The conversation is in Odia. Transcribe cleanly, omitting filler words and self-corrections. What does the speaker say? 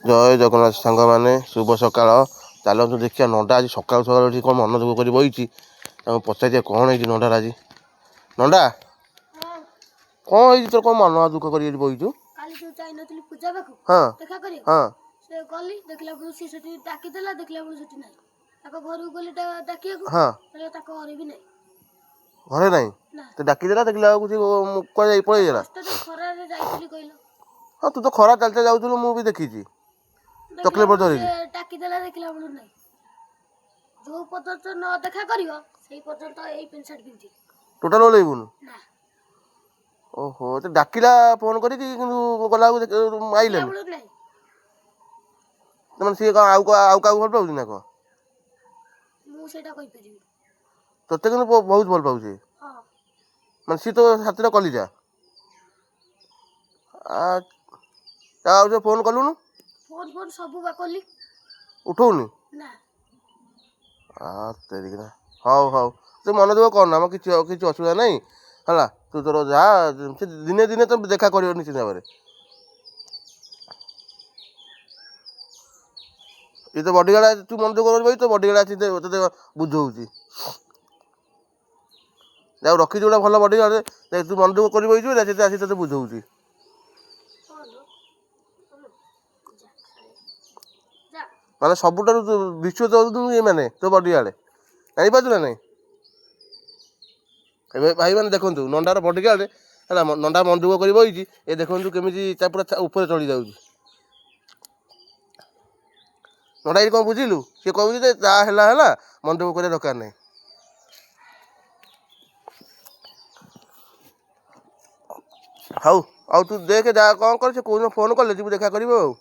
ଜୟ ଜଗନ୍ନାଥ ସାଙ୍ଗମାନେ, ଶୁଭ ସକାଳ। ଚାଲନ୍ତୁ ଦେଖିବା ନଣ୍ଡା ଆଜି ସକାଳୁ ସକାଳୁ ଏଠି କ'ଣ ମନ ଦୁଃଖ କରି ବଇଛି। ତାଙ୍କୁ ପଚାରିବା କ'ଣ ହେଇଛି ନଣ୍ଡାର ଆଜି। ନଣ୍ଡା କ'ଣ ହେଇଛି ତୋର, କ'ଣ ମନ ଦୁଃଖ କରି ଏଠି ବଇଛୁ? କାଲି ଯୋଉ ଯାଇନଥିଲି ପୂଜା ପାଖକୁ ଦେଖା କରିବାକୁ, ସେ ଗଲି ଦେଖିଲା ବେଳକୁ ସେ ସେଠି ଡାକିଦେଲା, ଦେଖିଲା ବେଳକୁ ସେଠି ନାହିଁ। ତାଙ୍କ ଘରକୁ ଗଲି ଡାକିବାକୁ, ତାଙ୍କ ଘରେ ବି ନାହିଁ। ଘରେ ନାହିଁ? ତ ଡାକିଦେଲା, ଦେଖିଲା ବେଳକୁ ସେ କୁଆଡ଼େ ପଳେଇଗଲା। ଖରାରେ ଯାଇଥିଲି କହିଲ। ହଁ, ତୁ ତ ଖରା ଚାଲି ଚାଲି ଯାଉଥିଲୁ, ମୁଁ ବି ଦେଖିଛି। ଚକଲେଟ୍ ଧରିକି ଡାକିଦେଲା, ଦେଖିଲା ବେଳକୁ ନାହିଁ। ଯୋଉ ପର୍ଯ୍ୟନ୍ତ ନ ଦେଖା କରିବ ସେଇ ପର୍ଯ୍ୟନ୍ତ ଏଇ ପ୍ୟାଣ୍ଟ ସାର୍ଟ ପିନ୍ଧି ଟୋଟାଲ ଓହ୍ଲେଇବୁନି ନା। ଓହୋ, ତ ଡାକିଲା ଫୋନ କରିକି, କିନ୍ତୁ ଗଲାବେଳକୁ ଆଇଲାନି। ମାନେ ସିଏ କ'ଣ ଆଉ କାହାକୁ ଭଲ ପାଉଛି ନା କ'ଣ? ମୁଁ ସେଇଟା କହିପାରିବି। ତୋତେ କିନ୍ତୁ ବହୁତ ଭଲ ପାଉଛି। ମାନେ ସିଏ ତ ସାଥିରେ କଲିଜା। ଆଉ ସେ ଫୋନ କଲୁନୁ? ଫୋନ ସବୁ ବା କଲି, ଉଠଉନି ନା। ତେରିକିନା। ହଉ ହଉ, ତୁ ମନ ଦୁଃଖ କରନା, ଆମ କିଛି ଅସୁବିଧା ନାହିଁ ହେଲା। ତୁ ତୋର ଯା, ଦିନେ ଦିନେ ତ ଦେଖା କରିବ ନିଶ୍ଚିତ ଭାବରେ। ଏ ତ ବଡ଼ିଗାର୍ଡ, ତୁ ମନ ଦୁଃଖ କରିବୁ, ତ ବଡ଼ିଗାର୍ଡ ଆସି ତୋତେ ବୁଝଉଛି। ଯାଉ ରଖିଛୁ ଗୋଟେ ଭଲ ବଡ଼ିଗାର୍ଡ, ତୁ ମନ ଦୁଃଖ କରିବୁ ସେ ଆସି ତୋତେ ବୁଝଉଛି। ମାନେ ସବୁଠାରୁ ବିଶ୍ୱ ଦେଉଛୁ ଏମାନେ ତୋ ବଡ଼ିଗାର୍ଡ, ଜାଣିପାରୁଛୁ ନା ନାହିଁ? ଏବେ ଭାଇମାନେ ଦେଖନ୍ତୁ, ନଣ୍ଡାର ବଡ଼ିଗାର୍ଡ ହେଲା, ନଣ୍ଡା ମନ ଦୁଃଖ କରି ବଇଛି। ଏ ଦେଖନ୍ତୁ କେମିତି ତା ପୁରା ଉପରେ ଚଢ଼ି ଯାଉଛି। ନଣ୍ଡା ଏଠି କ'ଣ ବୁଝିଲୁ? ସିଏ କହୁଛି ଯେ ଯାହା ହେଲା, ମନ ଦୁଃଖ କରିବା ଦରକାର ନାହିଁ। ହଉ, ଆଉ ତୁ ଦେଖେ ଯାହା କ'ଣ କର, ସେ କୋଉଦିନ ଫୋନ୍ କଲେ ଯିବୁ ଦେଖା କରିବୁ ଆଉ।